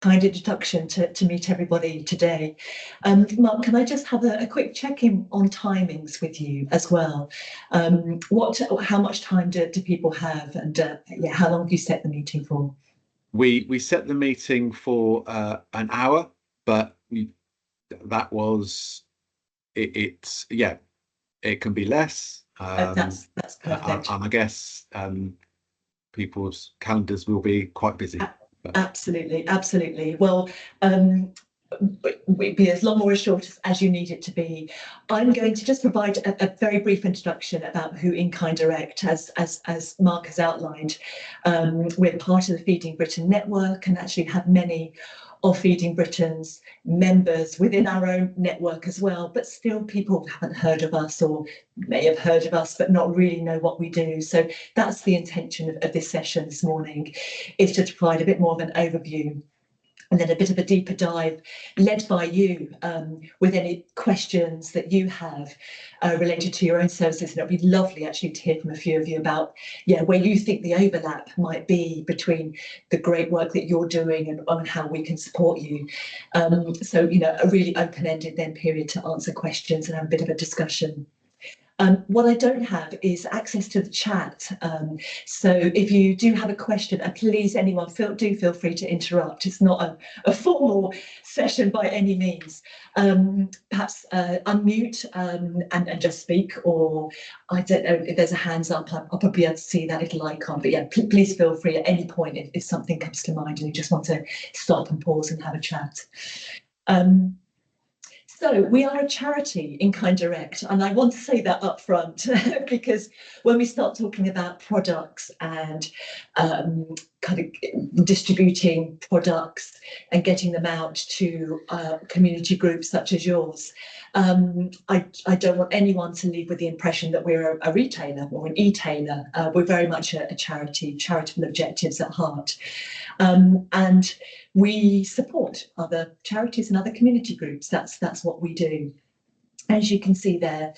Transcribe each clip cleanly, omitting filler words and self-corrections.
kind introduction to meet everybody today. Mark, can I just have a quick check-in on timings with you as well? How much time do people have, and yeah, how long do you set the meeting for? We set the meeting for an hour, but that was it's yeah, it can be less. That's perfect. And I guess people's calendars will be quite busy. Absolutely, absolutely. Well, be as long or as short as you need it to be. I'm going to just provide a very brief introduction about who In Kind Direct, as Mark has outlined. We're part of the Feeding Britain network and actually have many of Feeding Britain's members within our own network as well, but still people haven't heard of us or may have heard of us but not really know what we do. So that's the intention of this session this morning, is to provide a bit more of an overview and then a bit of a deeper dive led by you with any questions that you have related to your own services. And it'll be lovely actually to hear from a few of you about where you think the overlap might be between the great work that you're doing and on how we can support you. So, a really open-ended then period to answer questions and have a bit of a discussion. What I don't have is access to the chat. So if you do have a question, please, anyone, do feel free to interrupt. It's not a formal session by any means. Perhaps unmute and just speak, or I don't know if there's a hands up, I'll probably be able to see that little icon. But yeah, please feel free at any point if something comes to mind and you just want to stop and pause and have a chat. So we are a charity, In Kind Direct, and I want to say that up front because when we start talking about products and kind of distributing products and getting them out to community groups such as yours, I don't want anyone to leave with the impression that we're a retailer or an e-tailer. We're very much a charity, charitable objectives at heart. And we support other charities and other community groups. That's what we do. As you can see there,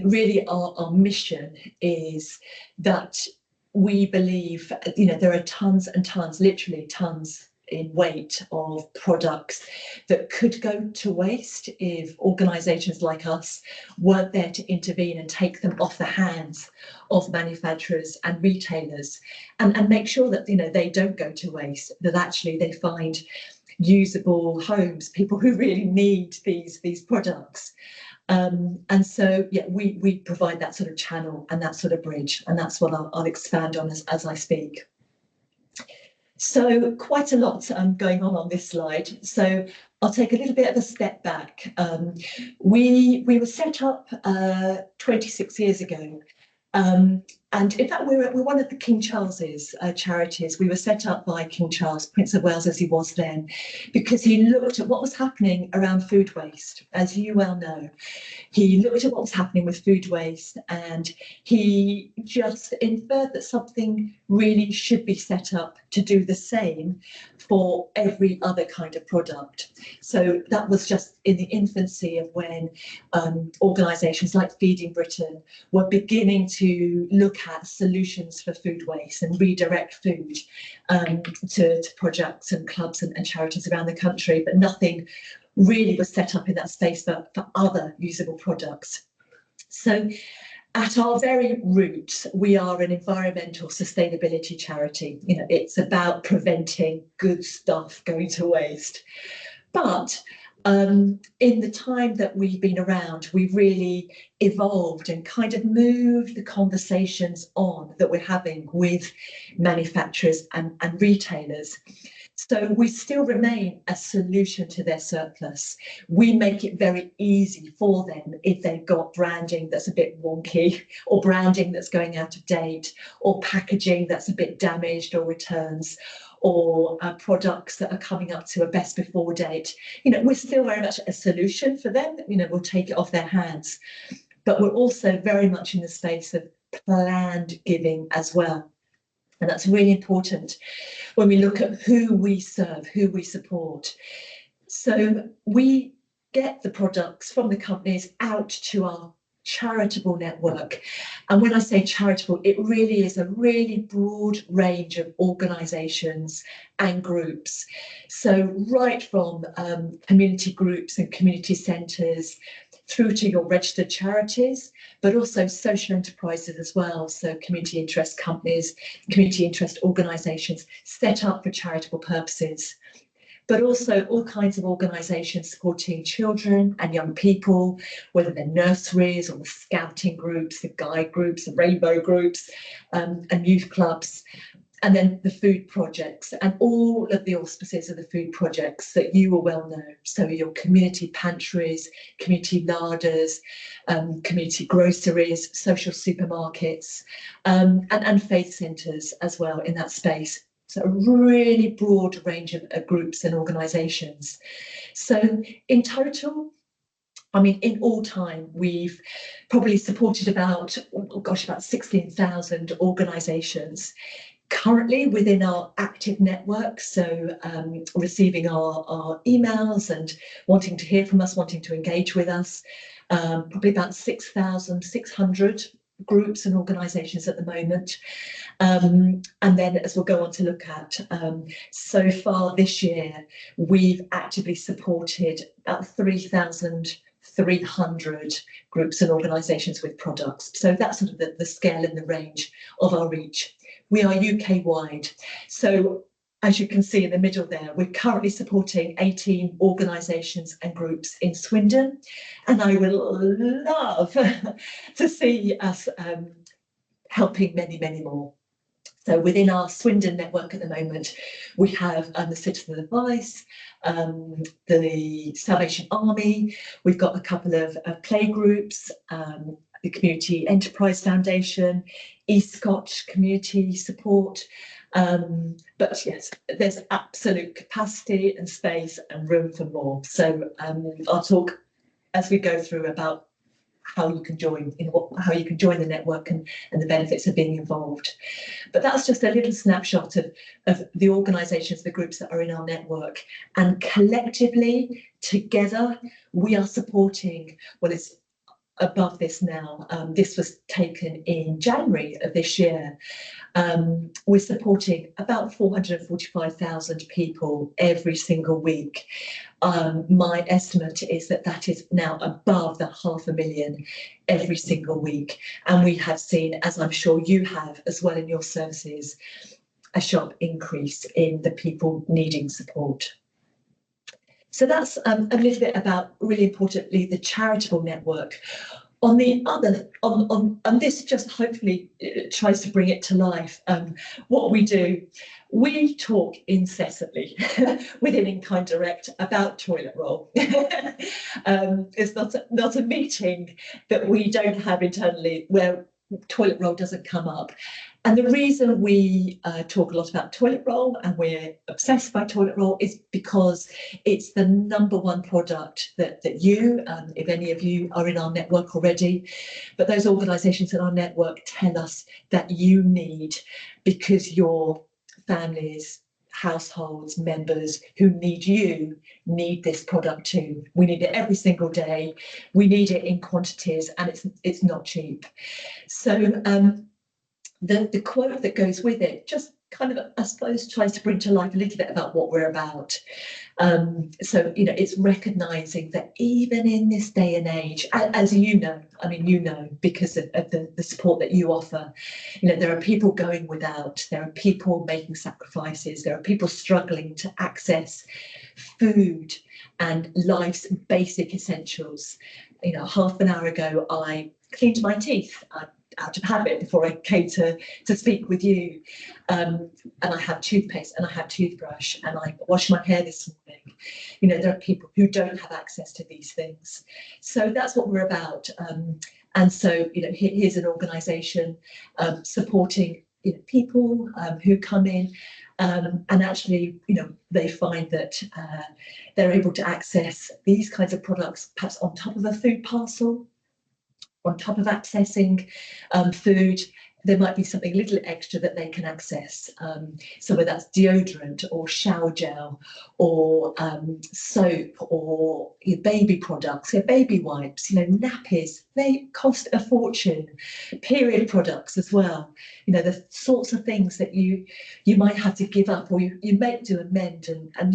really our mission is that we believe, there are tons and tons, literally tons in weight of products that could go to waste if organisations like us weren't there to intervene and take them off the hands of manufacturers and retailers and make sure that they don't go to waste, that actually they find usable homes, people who really need these products. And so we provide that sort of channel and that sort of bridge, and that's what I'll expand on as I speak. So quite a lot going on this slide. So I'll take a little bit of a step back. We were set up 26 years ago. And in fact, we're one of the King Charles's charities. We were set up by King Charles, Prince of Wales as he was then, because he looked at what was happening around food waste. As you well know, he looked at what was happening with food waste and he just inferred that something really should be set up to do the same for every other kind of product. So that was just in the infancy of when organisations like Feeding Britain were beginning to look at solutions for food waste and redirect food to projects and clubs and charities around the country, but nothing really was set up in that space for other usable products. So at our very roots, we are an environmental sustainability charity. It's about preventing good stuff going to waste. But in the time that we've been around, we've really evolved and kind of moved the conversations on that we're having with manufacturers and retailers. So we still remain a solution to their surplus. We make it very easy for them if they've got branding that's a bit wonky, or branding that's going out of date, or packaging that's a bit damaged or returns, or products that are coming up to a best before date. We're still very much a solution for them. We'll take it off their hands. But we're also very much in the space of planned giving as well. And that's really important when we look at who we serve, who we support. So we get the products from the companies out to our charitable network. And when I say charitable, it really is a really broad range of organisations and groups. So right from community groups and community centres through to your registered charities, but also social enterprises as well. So community interest companies, community interest organisations set up for charitable purposes, but also all kinds of organisations supporting children and young people, whether they're nurseries or the scouting groups, the guide groups, the rainbow groups, and youth clubs. And then the food projects and all of the auspices of the food projects that you will well know. So your community pantries, community larders, community groceries, social supermarkets, and faith centres as well in that space. So a really broad range of groups and organisations. So in total, I mean, in all time, we've probably supported about 16,000 organisations. Currently within our active network, so receiving our emails and wanting to hear from us, wanting to engage with us, probably about 6,600 groups and organisations at the moment. And then as we'll go on to look at, so far this year, we've actively supported about 3,300 groups and organisations with products. So that's sort of the scale and the range of our reach. We are UK wide. So as you can see in the middle there, we're currently supporting 18 organisations and groups in Swindon. And I would love to see us helping many, many more. So within our Swindon network at the moment, we have the Citizen Advice, the Salvation Army, we've got a couple of play groups, the Community Enterprise Foundation, Escott Community Support. But yes, there's absolute capacity and space and room for more. So I'll talk as we go through about how you can join, how you can join the network and the benefits of being involved. But that's just a little snapshot of the organisations, the groups that are in our network. And collectively, together, we are supporting, well, it's above this now. This was taken in January of this year. We're supporting about 445,000 people every single week. My estimate is that is now above the 500,000 every single week. And we have seen, as I'm sure you have as well in your services, a sharp increase in the people needing support. So that's a little bit about, really importantly, the charitable network. On the other, and this just hopefully tries to bring it to life. What we do, we talk incessantly within In Kind Direct about toilet roll. It's not a meeting that we don't have internally where toilet roll doesn't come up. And the reason we talk a lot about toilet roll and we're obsessed by toilet roll is because it's the #1 product that you, if any of you are in our network already, but those organisations in our network tell us that you need, because your families, households, members who need you need this product too. We need it every single day. We need it in quantities, and it's not cheap. So the quote that goes with it just kind of, I suppose, tries to bring to life a little bit about what we're about. So, you know, it's recognising that even in this day and age, as you know, I mean, you know, because of the support that you offer, you know, there are people going without, there are people making sacrifices, there are people struggling to access food and life's basic essentials. You know, half an hour ago, I cleaned my teeth. Out of habit before I came to speak with you, and I have toothpaste and I have toothbrush and I wash my hair this morning. You know, there are people who don't have access to these things, so that's what we're about. And so, you know, here's an organisation supporting, you know, people who come in and actually, you know, they find that they're able to access these kinds of products perhaps on top of a food parcel, on top of accessing food there might be something a little extra that they can access. So whether that's deodorant or shower gel or soap or your baby products, your baby wipes, nappies, they cost a fortune. Period products as well, the sorts of things that you might have to give up, or you make do amend, and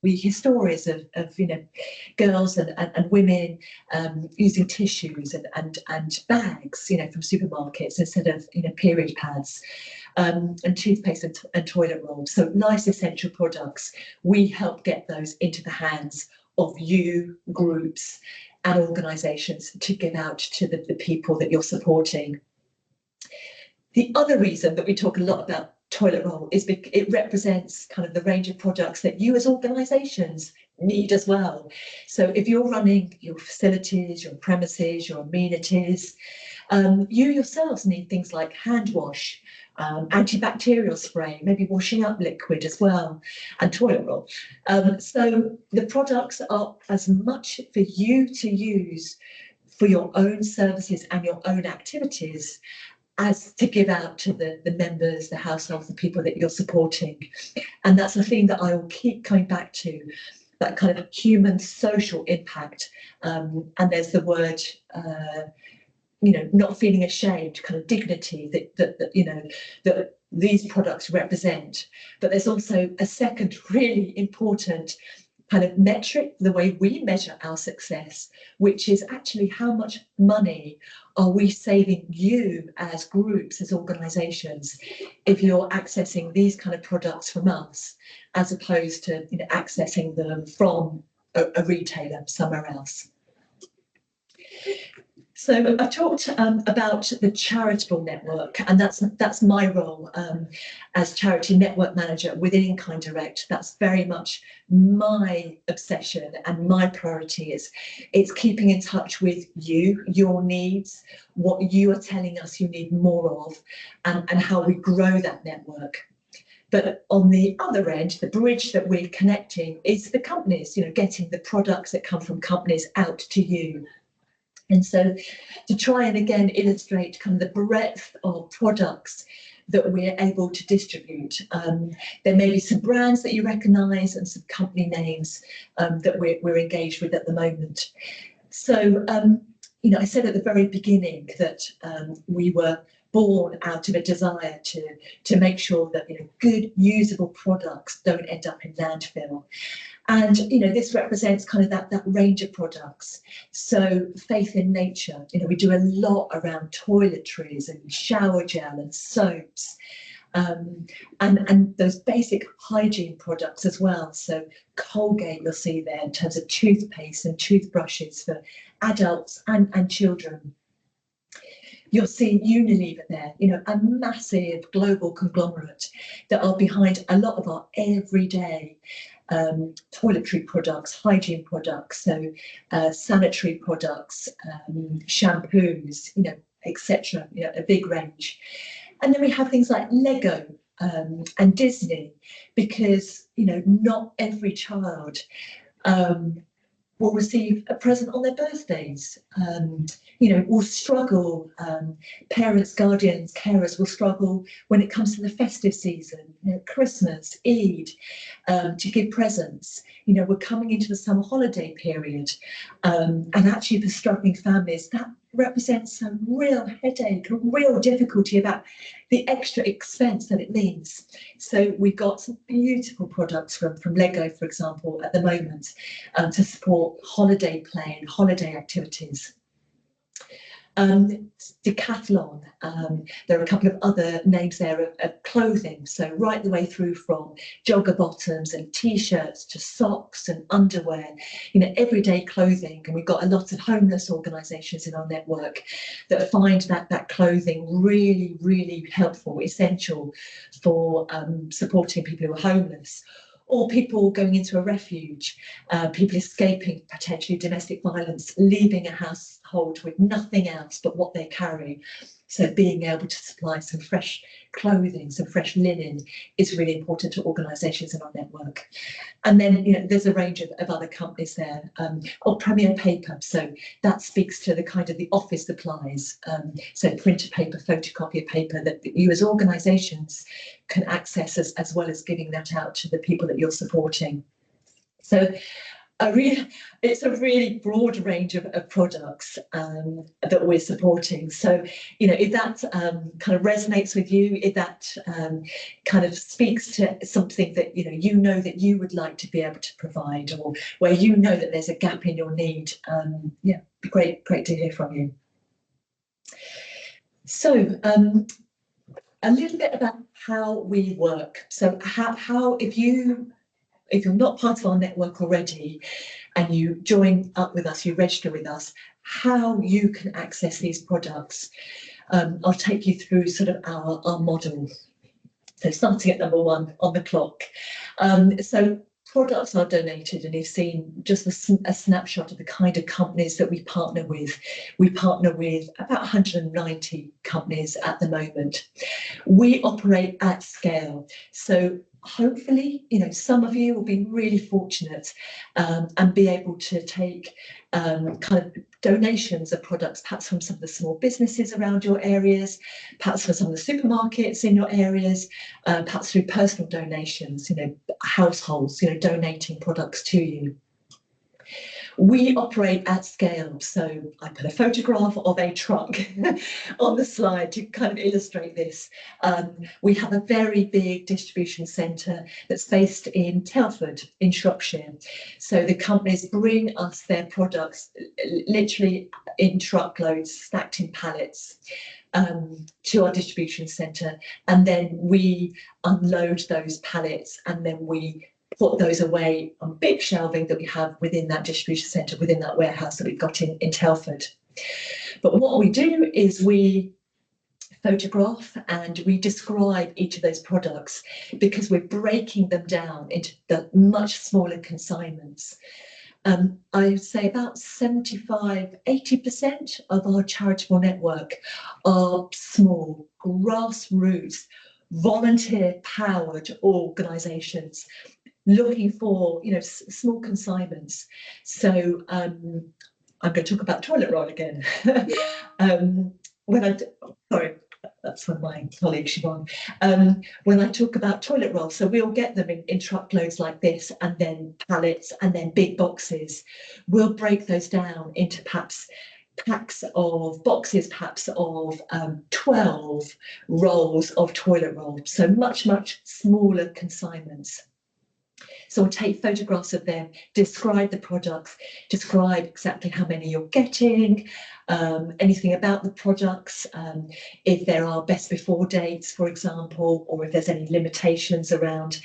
we hear stories of girls and women using tissues and bags from supermarkets instead of period pads, and toothpaste and toilet rolls. So nice essential products. We help get those into the hands of you, groups and organisations to give out to the people that you're supporting. The other reason that we talk a lot about toilet roll is because it represents kind of the range of products that you as organisations need as well. So if you're running your facilities, your premises, your amenities, you yourselves need things like hand wash, antibacterial spray, maybe washing up liquid as well, and toilet roll. So the products are as much for you to use for your own services and your own activities as to give out to the members, the households, the people that you're supporting. And that's a theme that I will keep coming back to, that kind of human social impact. And there's the word, not feeling ashamed, kind of dignity that these products represent. But there's also a second really important kind of metric, the way we measure our success, which is actually how much money are we saving you as groups, as organisations, if you're accessing these kind of products from us, as opposed to accessing them from a retailer somewhere else. So I've talked about the charitable network, and that's my role as charity network manager within In-Kind Direct. That's very much my obsession and my priority is it's keeping in touch with you, your needs, what you are telling us you need more of, and how we grow that network. But on the other end, the bridge that we're connecting is the companies, getting the products that come from companies out to you. And so to try and again illustrate kind of the breadth of products that we're able to distribute, there may be some brands that you recognise and some company names that we're engaged with at the moment. So, I said at the very beginning that we were born out of a desire to make sure that good usable products don't end up in landfill. And this represents kind of that range of products. So faith in nature, we do a lot around toiletries and shower gel and soaps, and those basic hygiene products as well. So Colgate, you'll see there in terms of toothpaste and toothbrushes for adults and children. You're seeing Unilever there, a massive global conglomerate that are behind a lot of our everyday toiletry products, hygiene products, so sanitary products, shampoos, etc. A big range. And then we have things like Lego and Disney, because not every child will receive a present on their birthdays. Will struggle. Parents, guardians, carers will struggle when it comes to the festive season, Christmas, Eid, to give presents. We're coming into the summer holiday period, and actually for struggling families, that represents a real headache, a real difficulty about the extra expense that it means. So we've got some beautiful products from Lego, for example, at the moment, to support holiday play and holiday activities. Decathlon, there are a couple of other names there of clothing, so right the way through from jogger bottoms and t-shirts to socks and underwear, everyday clothing. And we've got a lot of homeless organisations in our network that find that clothing really, really helpful, essential for supporting people who are homeless, or people going into a refuge, people escaping potentially domestic violence, leaving a household with nothing else but what they carry. So being able to supply some fresh clothing, some fresh linen is really important to organisations in our network. And then, you know, there's a range of other companies there. Premier Paper, so that speaks to the kind of the office supplies. So printer paper, photocopier paper that you as organisations can access as well as giving that out to the people that you're supporting. So it's a really broad range of products that we're supporting. So, you know, if that kind of resonates with you, if that kind of speaks to something that, you know that you would like to be able to provide, or where you know that there's a gap in your need, yeah, great to hear from you. So, a little bit about how we work. So how if you're not part of our network already and you join up with us, you register with us, how you can access these products. I'll take you through sort of our model. So starting at number 1 on the clock. So products are donated, and you've seen just a snapshot of the kind of companies that we partner with. We partner with about 190 companies at the moment. We operate at scale. So hopefully, you know, some of you will be really fortunate and be able to take kind of donations of products, perhaps from some of the small businesses around your areas, perhaps from some of the supermarkets in your areas, perhaps through personal donations, you know, households, you know, donating products to you. We operate at scale, so I put a photograph of a truck on the slide to kind of illustrate this. We have a very big distribution centre that's based in Telford in Shropshire. So the companies bring us their products literally in truckloads, stacked in pallets, to our distribution centre, and then we unload those pallets, and then we put those away on big shelving that we have within that distribution centre, within that warehouse that we've got in Telford. But what we do is we photograph and we describe each of those products, because we're breaking them down into the much smaller consignments. I would say about 75–80% of our charitable network are small, grassroots, volunteer-powered organisations looking for, you know, small consignments. So I'm going to talk about toilet roll again. Sorry, that's from my colleague Siobhan. When I talk about toilet roll, so we'll get them in truckloads like this, and then pallets, and then big boxes. We'll break those down into perhaps boxes of 12 rolls of toilet roll. So much smaller consignments. So we'll take photographs of them, describe the products, describe exactly how many you're getting, anything about the products, if there are best before dates, for example, or if there's any limitations around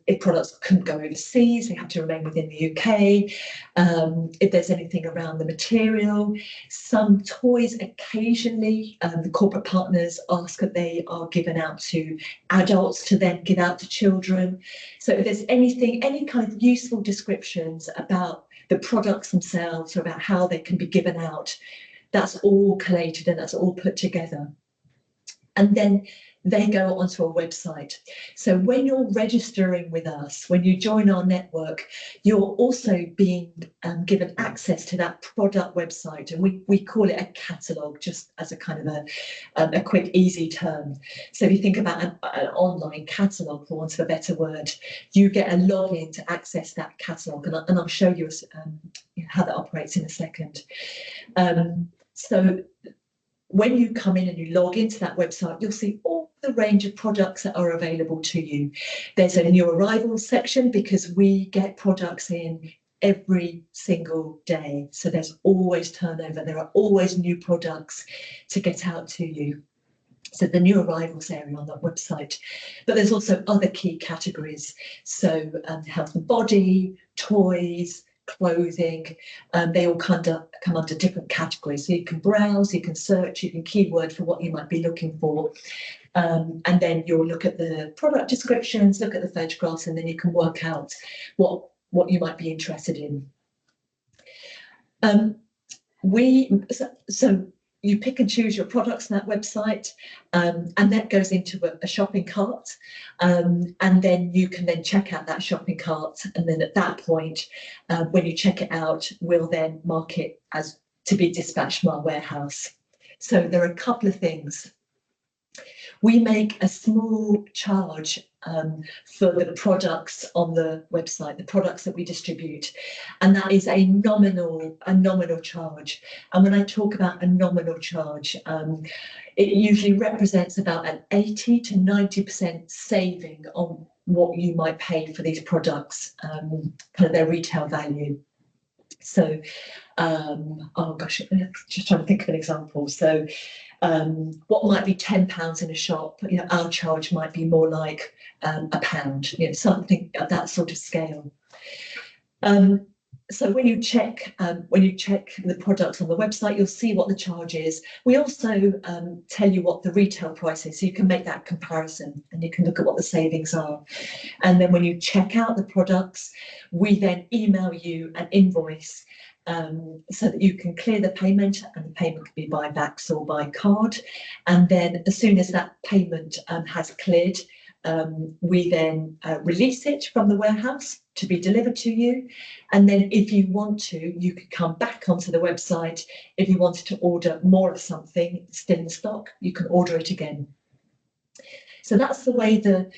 if products couldn't go overseas, they have to remain within the UK, if there's anything around the material. Some toys occasionally, the corporate partners ask that they are given out to adults to then give out to children. So if there's anything, any kind of useful descriptions about the products themselves or about how they can be given out, that's all collated and that's all put together. And then they go onto a website. So when you're registering with us, when you join our network, you're also being given access to that product website, and we call it a catalogue, just as a kind of a quick, easy term. So if you think about an online catalogue, for want of a better word, you get a login to access that catalogue, and I'll show you how that operates in a second. So when you come in and you log into that website, you'll see all the range of products that are available to you. There's a new arrivals section because we get products in every single day. So there's always turnover. There are always new products to get out to you. So the new arrivals area on that website. But there's also other key categories. So health and body, toys, clothing, they all come under different categories. So you can browse, you can search, you can keyword for what you might be looking for. And then you'll look at the product descriptions, look at the photographs, and then you can work out what you might be interested in. So you pick and choose your products on that website, and that goes into a shopping cart, and then you can then check out that shopping cart, and then at that point, when you check it out, we'll then mark it as to be dispatched from our warehouse. So there are a couple of things. We make a small charge for the products on the website, the products that we distribute, and that is a nominal charge. And when I talk about a nominal charge, it usually represents about an 80 to 90% saving on what you might pay for these products, kind of their retail value. So, oh gosh, just trying to think of an example. So, what might be £10 in a shop, our charge might be more like £1, something at that sort of scale. So when you check the products on the website, you'll see what the charge is. We also tell you what the retail price is, so you can make that comparison and you can look at what the savings are. And then when you check out the products, we then email you an invoice so that you can clear the payment, and the payment can be by VAX or by card. And then as soon as that payment has cleared, we then release it from the warehouse to be delivered to you. And then if you want to, you could come back onto the website. If you wanted to order more of something still in stock, you can order it again. So that's the way the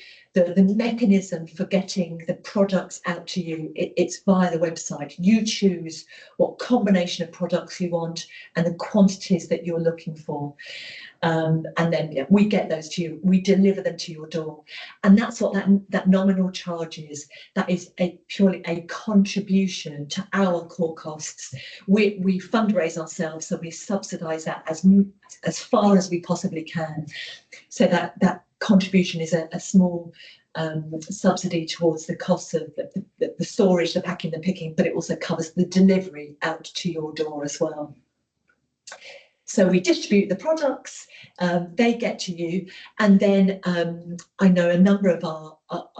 mechanism for getting the products out to you. It's via the website. You choose what combination of products you want and the quantities that you're looking for. And then we get those to you. We deliver them to your door. And that's what that nominal charge is. That is purely a contribution to our core costs. We fundraise ourselves, so we subsidise that as far as we possibly can. So that contribution is a small subsidy towards the costs of the storage, the packing, the picking, but it also covers the delivery out to your door as well. So we distribute the products, they get to you, and then I know a number of our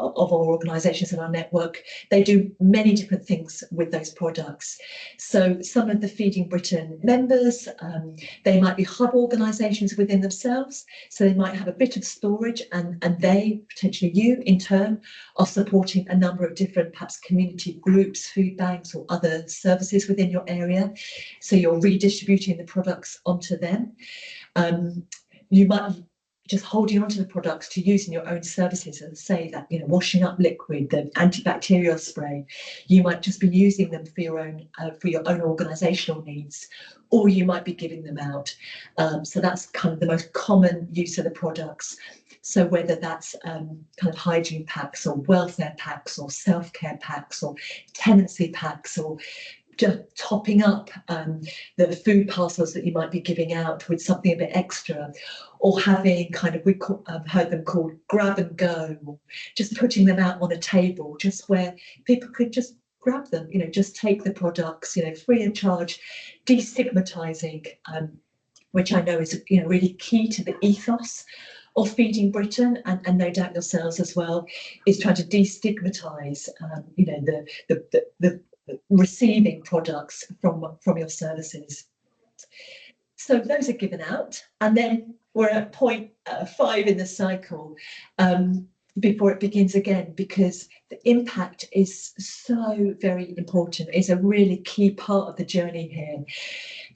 organisations in our network, they do many different things with those products. So some of the Feeding Britain members, they might be hub organisations within themselves, so they might have a bit of storage, and they, potentially you in turn, are supporting a number of different perhaps community groups, food banks or other services within your area. So you're redistributing the products onto them. You might be just holding onto the products to use in your own services, and say that, washing up liquid, the antibacterial spray, you might just be using them for your own organisational needs, or you might be giving them out. So that's kind of the most common use of the products. So whether that's kind of hygiene packs or welfare packs or self-care packs or tenancy packs, or just topping up the food parcels that you might be giving out with something a bit extra, or having kind of, heard them called grab and go, or just putting them out on a table, just where people could just grab them, just take the products, free of charge, destigmatising, which I know is really key to the ethos of Feeding Britain, and no doubt yourselves as well, is trying to destigmatise, the receiving products from your services. So those are given out, and then we're at point 5 in the cycle before it begins again, because the impact is so very important. It's a really key part of the journey here,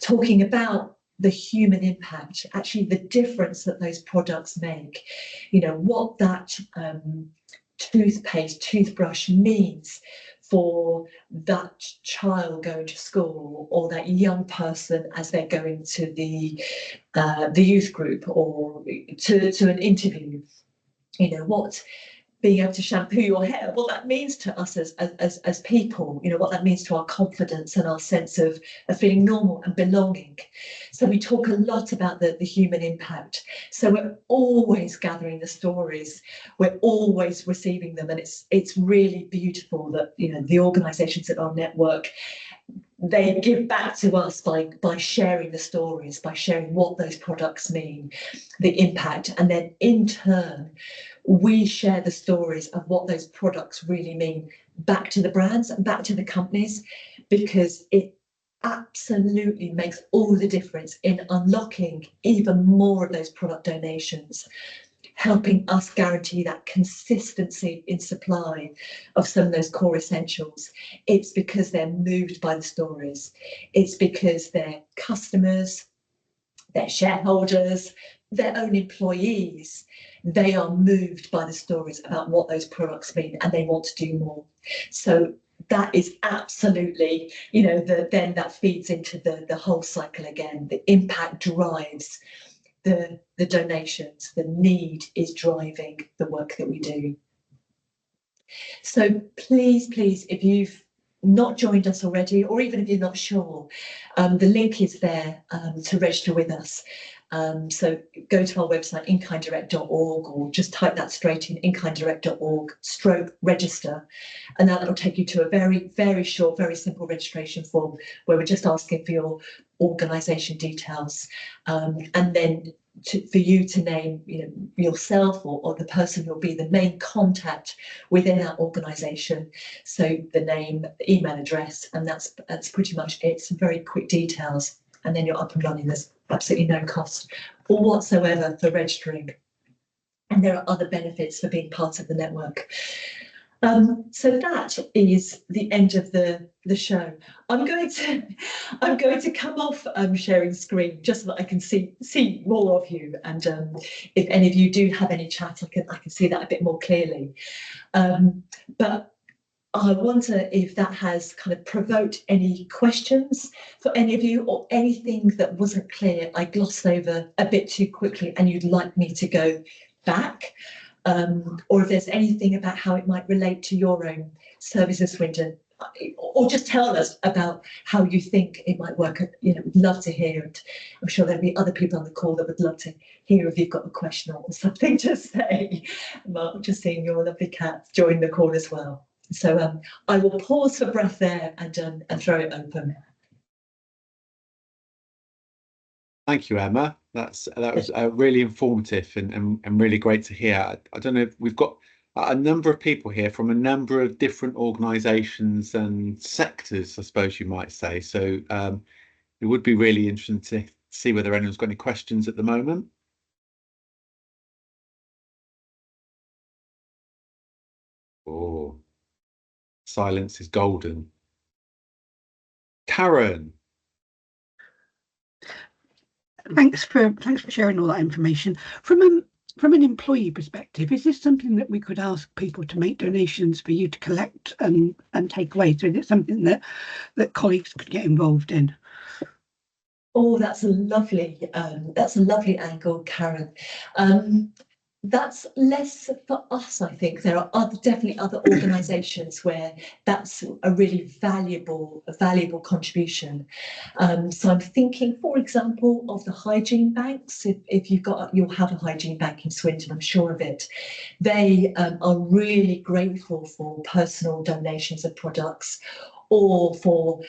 talking about the human impact, actually the difference that those products make, what that toothpaste, toothbrush means for that child going to school, or that young person as they're going to the youth group, or to an interview. What being able to shampoo your hair, what that means to us as people, what that means to our confidence and our sense of feeling normal and belonging. So we talk a lot about the human impact. So we're always gathering the stories, we're always receiving them, and it's really beautiful that the organisations at our network, they give back to us by sharing the stories, by sharing what those products mean, the impact, and then in turn we share the stories of what those products really mean back to the brands and back to the companies, because absolutely makes all the difference in unlocking even more of those product donations, helping us guarantee that consistency in supply of some of those core essentials. It's because they're moved by the stories. It's because their customers, their shareholders, their own employees, they are moved by the stories about what those products mean, and they want to do more. So that is absolutely, then that feeds into the whole cycle again. The impact drives the donations. The need is driving the work that we do. So please, if you've not joined us already, or even if you're not sure, the link is there to register with us. So go to our website, inkinddirect.org, or just type that straight in, inkinddirect.org/register, and that'll take you to a very, very short, very simple registration form where we're just asking for your organisation details, and then for you to name yourself or the person who'll be the main contact within that organisation. So the name, the email address, and that's pretty much it. Some very quick details, and then you're up and running. There's absolutely no cost or whatsoever for registering, and there are other benefits for being part of the network. So that is the end of the show. I'm going to come off sharing screen just so that I can see more of you, and if any of you do have any chat, I can see that a bit more clearly. But I wonder if that has kind of provoked any questions for any of you, or anything that wasn't clear I glossed over a bit too quickly and you'd like me to go back. Or if there's anything about how it might relate to your own service in Swindon, or just tell us about how you think it might work. We'd love to hear it. I'm sure there'll be other people on the call that would love to hear if you've got a question or something to say. Mark, just seeing your lovely cat join the call as well. So I will pause for breath there and throw it open. Thank you, Emma. That was really informative and really great to hear. I don't know if we've got a number of people here from a number of different organisations and sectors, I suppose you might say. So it would be really interesting to see whether anyone's got any questions at the moment. Oh, silence is golden. Karen. Thanks for sharing all that information. From an employee perspective, is this something that we could ask people to make donations for you to collect and take away? So is it something that colleagues could get involved in? Oh, that's a lovely angle, Karen. That's less for us, I think. There are definitely other organisations where that's a really valuable contribution. So I'm thinking, for example, of the hygiene banks. If you'll have a hygiene bank in Swindon, I'm sure of it. They are really grateful for personal donations of products, or for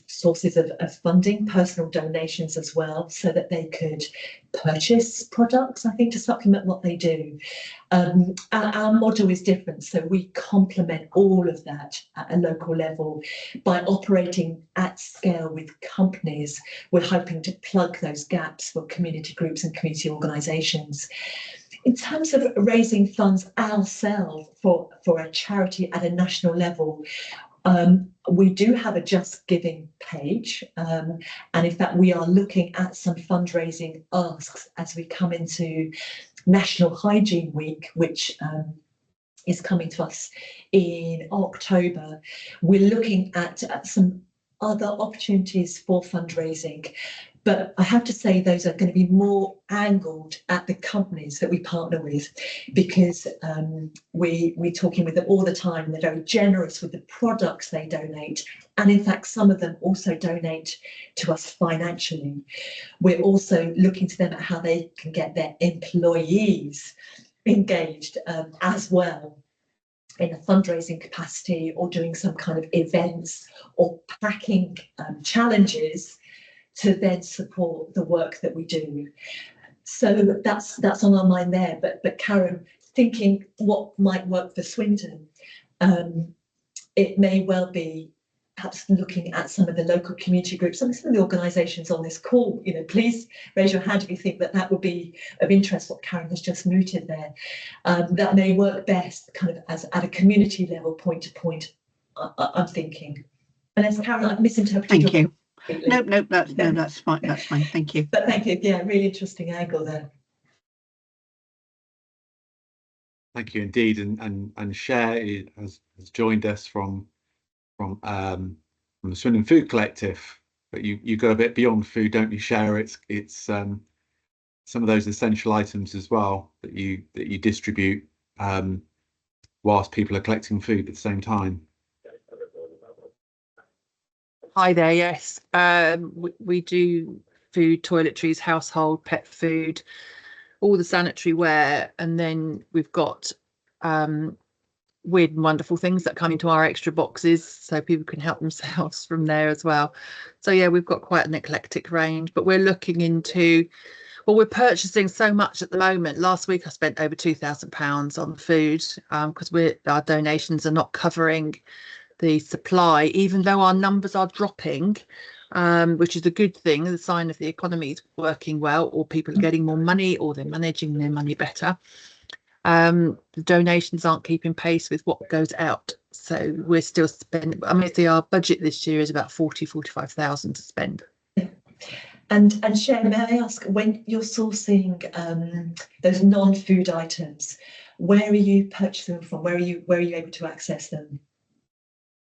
sources of funding, personal donations as well, so that they could purchase products, I think, to supplement what they do. Our model is different, so we complement all of that at a local level by operating at scale with companies. We're hoping to plug those gaps for community groups and community organisations. In terms of raising funds ourselves for a charity at a national level, we do have a Just Giving page, and in fact we are looking at some fundraising asks as we come into National Hygiene Week, which is coming to us in October. We're looking at some other opportunities for fundraising, but I have to say those are going to be more angled at the companies that we partner with, because we're talking with them all the time. They're very generous with the products they donate, and in fact some of them also donate to us financially. We're also looking to them at how they can get their employees engaged as well, in a fundraising capacity, or doing some kind of events or packing challenges to then support the work that we do. So that's on our mind there. But Karen, thinking what might work for Swindon, it may well be perhaps looking at some of the local community groups, some of the organisations on this call, please raise your hand if you think that that would be of interest, what Karen has just mooted there. That may work best kind of as at a community level, point to point, I'm thinking. Unless, Karen, I've misinterpreted. Thank you. Completely. No, that's fine. That's fine. Thank you. But thank you. Yeah, really interesting angle there. Thank you indeed, and Cher has joined us from the Swindon Food Collective. But you go a bit beyond food, don't you, Cher? It's some of those essential items as well that you distribute whilst people are collecting food at the same time. Hi there. Yes, we do food, toiletries, household, pet food, all the sanitary ware, and then we've got weird and wonderful things that come into our extra boxes so people can help themselves from there as well. So yeah, we've got quite an eclectic range, but we're looking into, well, we're purchasing so much at the moment. Last week I spent over £2,000 on food because our donations are not covering the supply, even though our numbers are dropping, which is a good thing, the sign of the economy is working well, or people are getting more money, or they're managing their money better. The donations aren't keeping pace with what goes out, so we're still spending. I mean, our budget this year is about 45,000 to spend. And Cher, may I ask, when you're sourcing those non-food items, where are you purchasing them from? Where are you able to access them?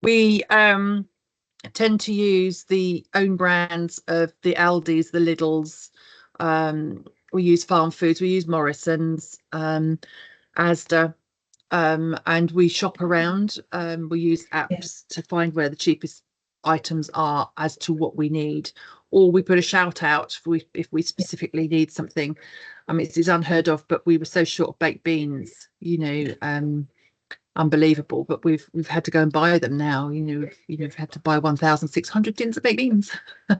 We tend to use the own brands of the Aldis, the Lidls. We use Farm Foods, we use Morrison's, Asda, and we shop around. We use apps to find where the cheapest items are as to what we need, or we put a shout out if we specifically need something. I mean, it's unheard of, but we were so short of baked beans, unbelievable, but we've had to go and buy them now. We've had to buy 1,600 tins of baked beans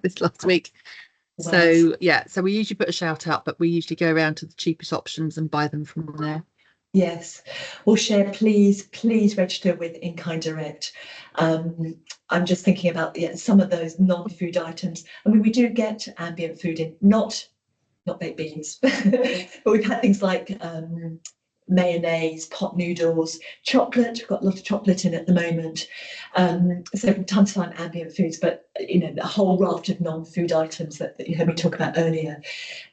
this last week. Wow. So yeah, so we usually put a shout out, but we usually go around to the cheapest options and buy them from there. Yes, well, Cher, please register with In Kind Direct. I'm just thinking about some of those non-food items. I mean, we do get ambient food in, not baked beans, but we've had things like mayonnaise, pot noodles, chocolate. We've got a lot of chocolate in at the moment. So from time to time, ambient foods, but a whole raft of non-food items that you heard me talk about earlier.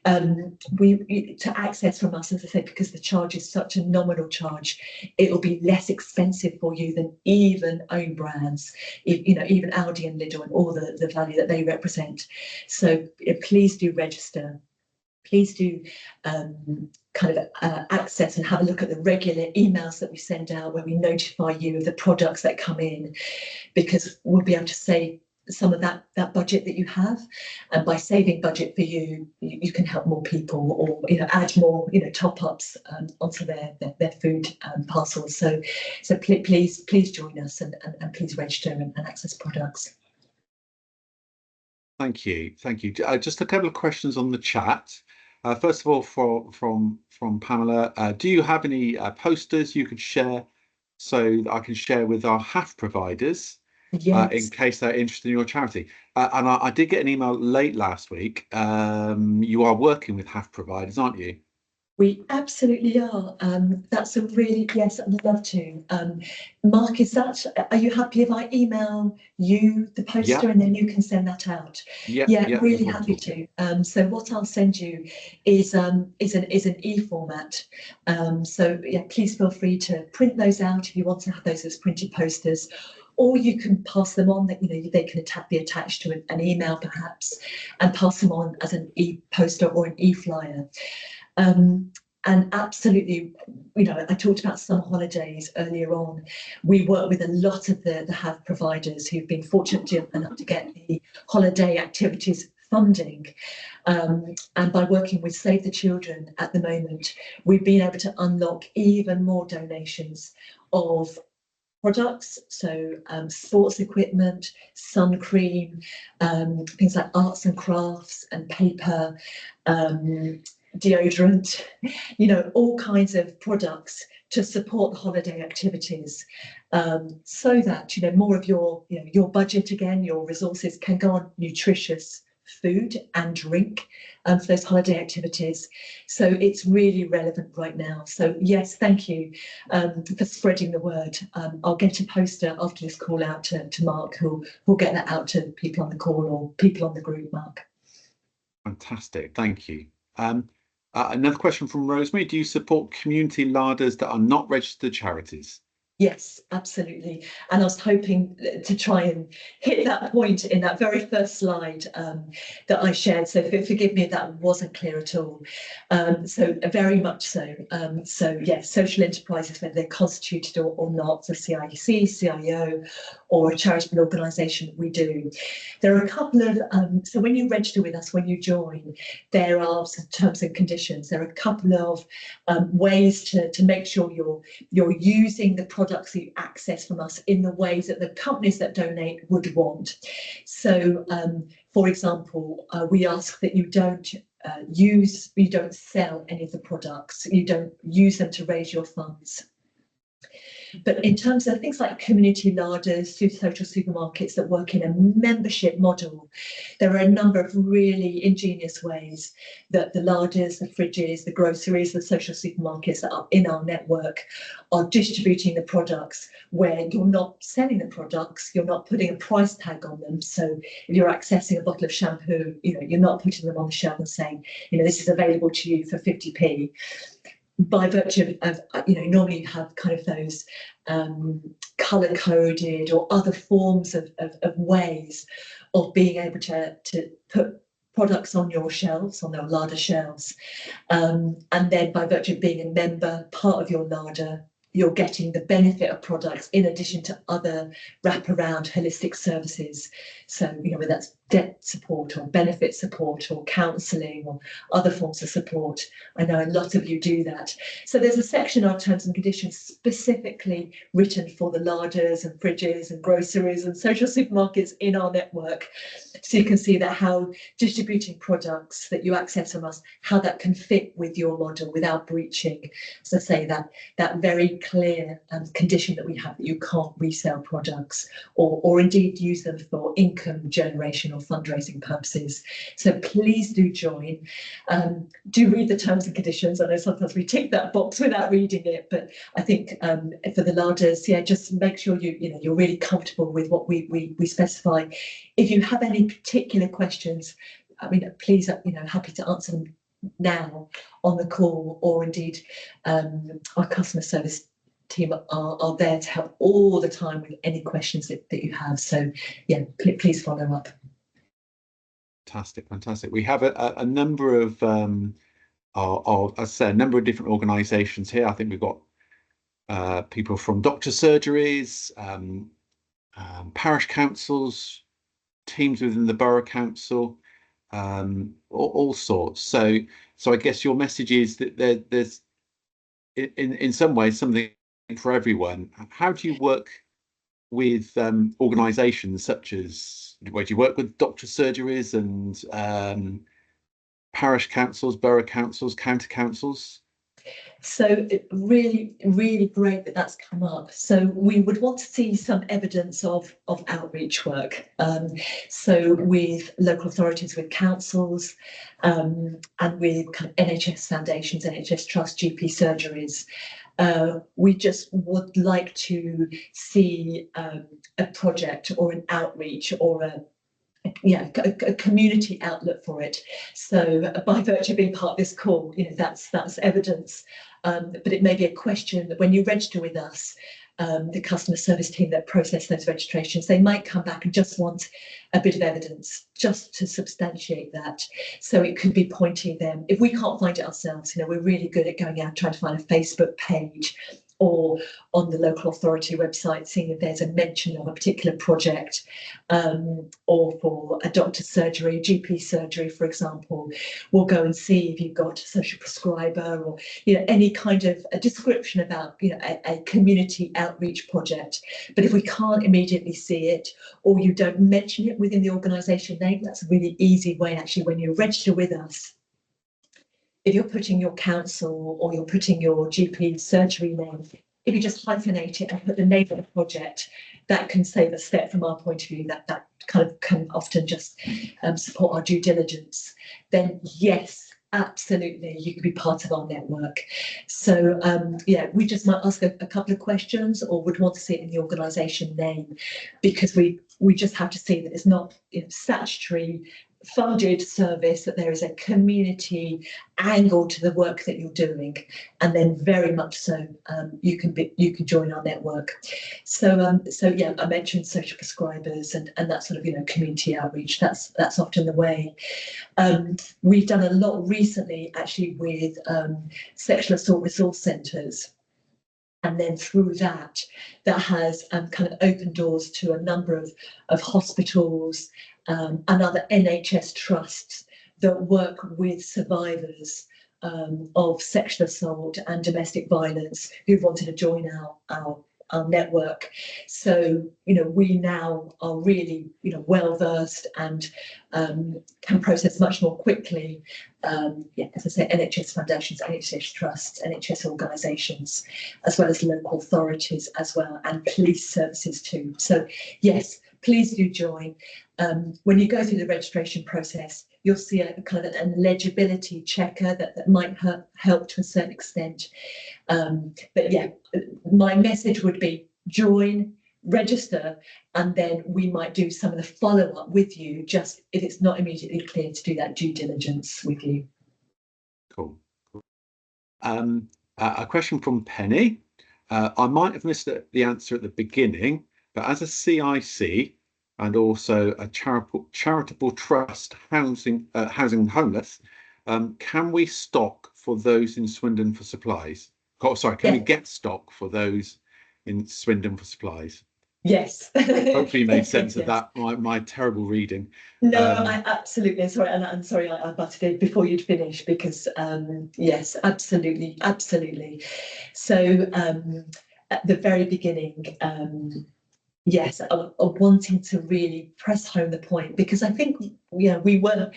To access from us, as I said, because the charge is such a nominal charge, it will be less expensive for you than even own brands, even Aldi and Lidl and all the value that they represent. So please do register. Please do access and have a look at the regular emails that we send out where we notify you of the products that come in, because we'll be able to save some of that budget that you have, and by saving budget for you can help more people, or add more top-ups onto their food parcels. So please join us and please register and access products. Thank you. Just a couple of questions on the chat. First of all, from Pamela, do you have any posters you could share so that I can share with our HAF providers? Yes. In case they're interested in your charity? And I did get an email late last week. You are working with HAF providers, aren't you? We absolutely are. That's a really, yes, I'd love to. Mark, are you happy if I email you the poster and then you can send that out? Yeah, really happy to. So what I'll send you is an e-format. So yeah, please feel free to print those out if you want to have those as printed posters, or you can pass them on. That they can be attached to an email perhaps, and pass them on as an e-poster or an e-flyer. And absolutely, I talked about summer holidays earlier on. We work with a lot of the HAV providers who've been fortunate enough to get the holiday activities funding. And by working with Save the Children at the moment, we've been able to unlock even more donations of products, so sports equipment, sun cream, things like arts and crafts and paper, deodorant, you know, all kinds of products to support the holiday activities, so that, you know, more of your, you know, your budget, again, your resources can go on nutritious food and drink for those holiday activities. So it's really relevant right now. So yes, thank you for spreading the word. I'll get a poster after this call out to Mark, who'll get that out to people on the call or people on the group, Mark. Fantastic, thank you. Another question from Rosemary: do you support community larders that are not registered charities? Yes, absolutely. And I was hoping to try and hit that point in that very first slide that I shared. So forgive me if that wasn't clear at all. So very much so. So yes, social enterprises, whether they're constituted or not, so CIC, CIO, or a charitable organisation, we do. There are a couple of, so when you register with us, when you join, there are some terms and conditions. There are a couple of ways to make sure you're using the products that you access from us in the ways that the companies that donate would want. So, for example, we ask that you don't sell any of the products, you don't use them to raise your funds. But in terms of things like community larders, social supermarkets that work in a membership model, there are a number of really ingenious ways that the larders, the fridges, the groceries, the social supermarkets that are in our network are distributing the products, where you're not selling the products, you're not putting a price tag on them. So if you're accessing a bottle of shampoo, you know, you're not putting them on the shelf and saying, you know, this is available to you for 50p. By virtue of, you know, normally you have kind of those colour coded or other forms of ways of being able to put products on your shelves, on their larder shelves. And then by virtue of being a member, part of your larder, you're getting the benefit of products in addition to other wraparound holistic services. So, you know, whether that's debt support or benefit support or counselling or other forms of support. I know a lot of you do that. So there's a section on terms and conditions specifically written for the larders and fridges and groceries and social supermarkets in our network. So you can see that how distributing products that you access from us, how that can fit with your model without breaching, as I say, that very clear condition that we have, that you can't resell products or indeed use them for income generation or fundraising purposes. So please do join. Do read the terms and conditions. I know sometimes we tick that box without reading it, but I think for the larders, yeah, just make sure you're really comfortable with what we specify. If you have any particular questions, I mean, please, happy to answer them now on the call, or indeed our customer service team are there to help all the time with any questions that you have. So yeah, please follow up. Fantastic. We have a number of I say a number of different organisations here. I think we've got people from doctor surgeries, parish councils, teams within the borough council, all sorts. So I guess your message is that there's in some ways something for everyone. How do you work with organisations such as, where do you work with doctor surgeries and parish councils, borough councils, county councils? So really, really great that that's come up. So we would want to see some evidence of outreach work. So with local authorities, with councils, and with kind of NHS foundations, NHS trusts, GP surgeries. We just would like to see a project or an outreach or a community outlet for it. So by virtue of being part of this call, that's evidence. But it may be a question that when you register with us, the customer service team that process those registrations, they might come back and just want a bit of evidence just to substantiate that. So it could be pointing them, if we can't find it ourselves, we're really good at going out trying to find a Facebook page or on the local authority website, seeing if there's a mention of a particular project, or for a doctor's surgery, GP surgery, for example. We'll go and see if you've got a social prescriber or any kind of a description about a community outreach project. But if we can't immediately see it, or you don't mention it within the organisation name, that's a really easy way. Actually, when you register with us, if you're putting your council or you're putting your GP surgery name, if you just hyphenate it and put the name of the project, that can save a step from our point of view. That kind of can often just support our due diligence. Then yes, absolutely, you can be part of our network. So yeah, we just might ask a couple of questions, or would want to see it in the organisation name, because we just have to see that it's not, you know, statutory funded service, that there is a community angle to the work that you're doing, and then very much so you can join our network. So yeah, I mentioned social prescribers and that sort of, you know, community outreach. That's often the way. We've done a lot recently actually with sexual assault resource centres. And then through that has kind of opened doors to a number of hospitals and other NHS trusts that work with survivors of sexual assault and domestic violence who wanted to join our network. So, you know, we now are really, you know, well versed and can process much more quickly. Yeah, as I say, NHS foundations, NHS trusts, NHS organisations, as well as local authorities as well, and police services too. So yes, please do join. When you go through the registration process, you'll see a kind of an eligibility checker that might help to a certain extent. But yeah, my message would be join, register, and then we might do some of the follow-up with you, just if it's not immediately clear, to do that due diligence with you. Cool. A question from Penny. I might have missed the answer at the beginning, but as a CIC and also a charitable trust housing homeless, can we stock for those in Swindon for supplies? Oh, sorry, can we get stock for those in Swindon for supplies? Yes. Hopefully you made sense of that, my terrible reading. No, I absolutely, sorry, and I'm sorry I butted in before you'd finish, because yes, absolutely. So at the very beginning, yes, I wanting to really press home the point, because I think, you know, we were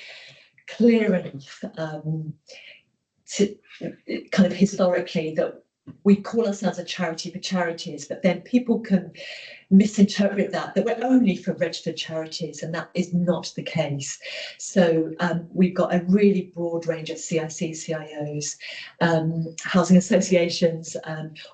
clear enough to kind of historically that we call ourselves a charity for charities, but then people can misinterpret that we're only for registered charities, and that is not the case. So we've got a really broad range of CIC, CIOs, housing associations,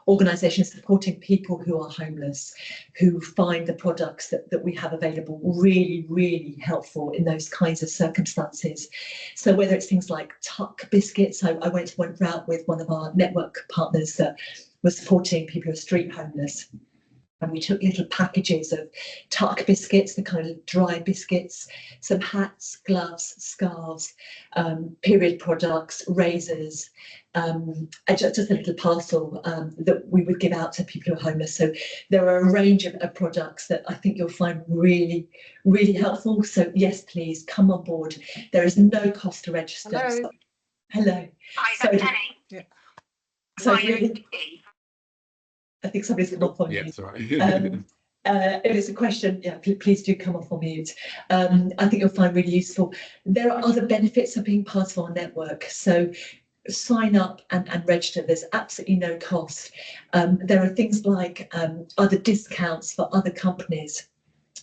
organisations supporting people who are homeless, who find the products that we have available really, really helpful in those kinds of circumstances. So whether it's things like tuck biscuits, I went one route with one of our network partners that was supporting people who are street homeless. And we took little packages of tuck biscuits, the kind of dry biscuits, some hats, gloves, scarves, period products, razors, just a little parcel that we would give out to people who are homeless. So there are a range of products that I think you'll find really, really helpful. So yes, please come on board. There is no cost to register. Hello. Hello. Hi, So, Penny. Yeah. So Hi, really, I think somebody's come off on Yeah, mute. it's all right. If it's a question, yeah, please do come off on mute. I think you'll find really useful. There are other benefits of being part of our network. So sign up and register. There's absolutely no cost. There are things like other discounts for other companies.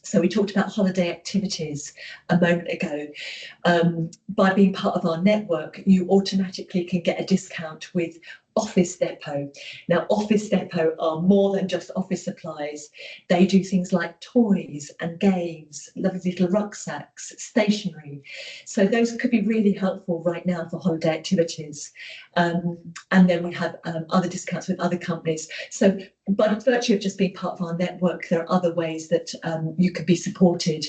So we talked about holiday activities a moment ago. By being part of our network, you automatically can get a discount with Office Depot. Now, Office Depot are more than just office supplies. They do things like toys and games, lovely little rucksacks, stationery. So those could be really helpful right now for holiday activities. And then we have other discounts with other companies. So by virtue of just being part of our network, there are other ways that you could be supported.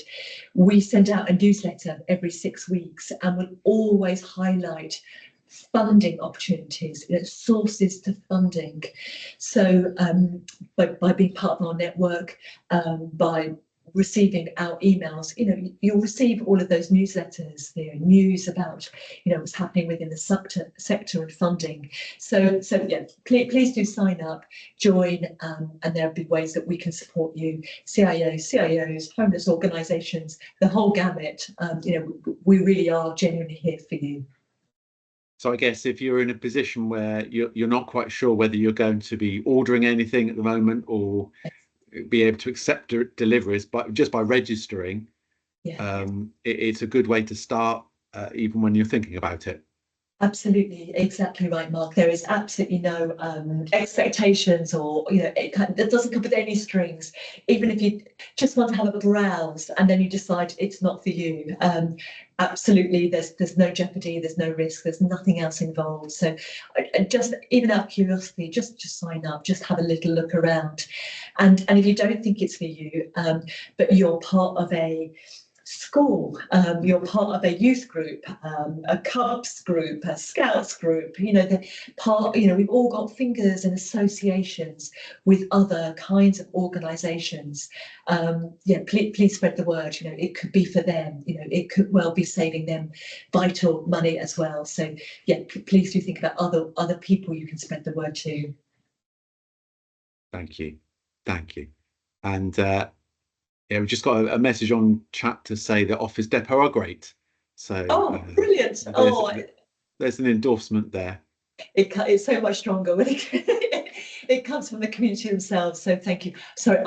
We send out a newsletter every 6 weeks, and we'll always highlight funding opportunities, you know, sources to funding. So by being part of our network, by receiving our emails, you know, you'll receive all of those newsletters, the news about, you know, what's happening within the sector and funding. So yeah, please do sign up, join, and there'll be ways that we can support you. CIOs, homeless organisations, the whole gamut. You know, we really are genuinely here for you. So I guess if you're in a position where you're not quite sure whether you're going to be ordering anything at the moment or be able to accept deliveries, but just by registering, Yeah. it's a good way to start, even when you're thinking about it. Absolutely, exactly right, Mark. There is absolutely no expectations, or it doesn't come with any strings. Even if you just want to have a browse and then you decide it's not for you, absolutely, there's no jeopardy, there's no risk, there's nothing else involved. So, just even out of curiosity, just sign up, just have a little look around, and if you don't think it's for you, but you're part of a school, you're part of a youth group, a Cubs group, a Scouts group, we've all got fingers and associations with other kinds of organisations. Please spread the word. It could be for them, it could well be saving them vital money as well. So please do think about other people you can spread the word to. Thank you. And we've just got a message on chat to say that Office Depot are great. So brilliant. There's an endorsement there. It's so much stronger when it comes from the community themselves. So thank you. Sorry,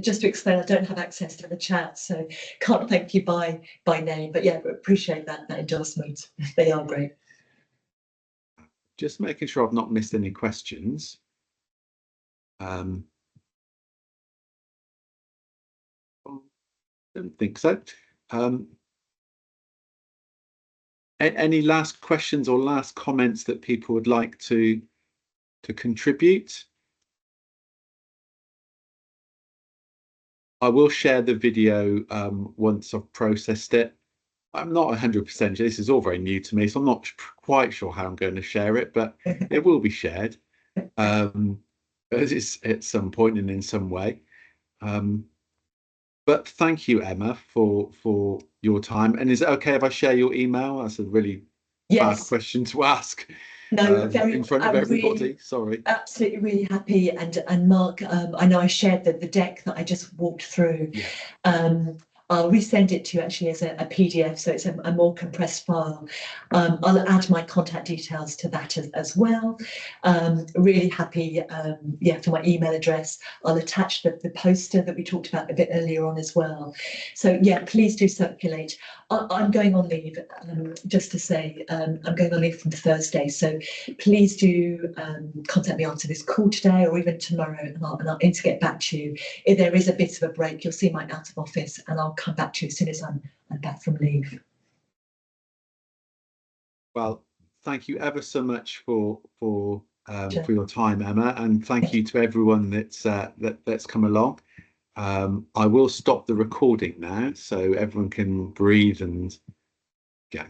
just to explain, I don't have access to the chat, so can't thank you by name. But appreciate that endorsement. They are great. Just making sure I've not missed any questions. Don't think so. Any last questions or last comments that people would like to contribute? I will share the video once I've processed it. I'm not 100% sure. This is all very new to me, so I'm not quite sure how I'm going to share it, but it will be shared at some point and in some way. But thank you, Emma, for your time. And is it okay if I share your email? That's a really bad question to ask. No, in front of everybody. Really, sorry. Absolutely, really happy. And Mark, I know I shared the deck that I just walked through. Yeah. I'll resend it to you actually as a PDF, so it's a more compressed file. I'll add my contact details to that as well. Really happy, for my email address. I'll attach the poster that we talked about a bit earlier on as well. So please do circulate. I'm going on leave, just to say, I'm going on leave from Thursday, so please do contact me after this call today or even tomorrow, and I'll aim to get back to you. If there is a bit of a break, you'll see my out of office, and I'll come back to you as soon as I'm back from leave. Well, thank you ever so much for your time, Emma, and thank you to everyone that's come along. I will stop the recording now so everyone can breathe and go.